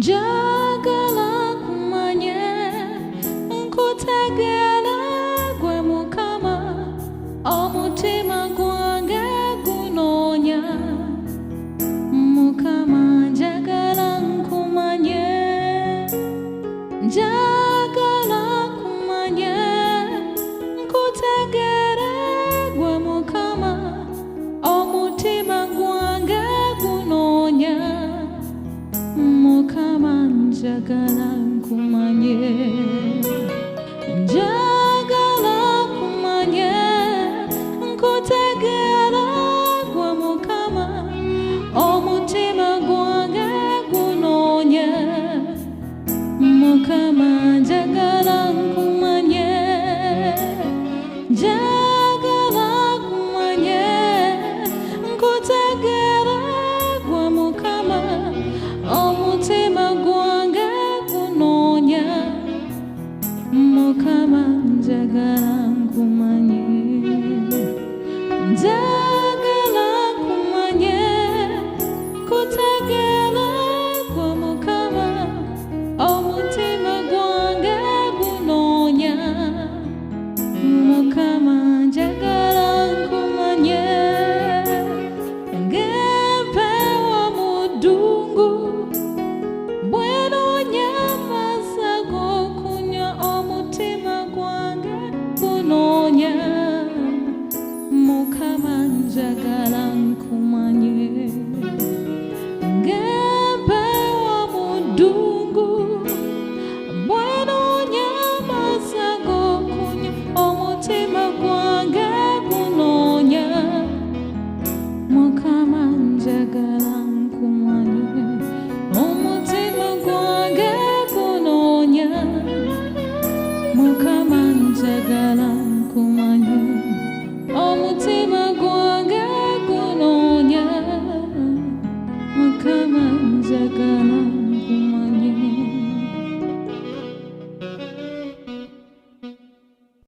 Jagalah kumanya, engkau tagala gua mukama, omutima gwange gunonya, mukama jagalah kumanya, jagalah kumanya, engkau tagala gua mukama, omutima gwange gunonya. Mukama jagalah kumanya, jagalah kumanya, engkau tagala gua mukama, omutima gwange gunonya. Mukama jagalah kumanya, jagalah kumanya, engkau tagala gua mukama, omutima gwange gunonya. Mukama jagalah kumanya, jagalah kumanya, kutagala gwa mukama, omutima gwange gunonya. Mukama jagalah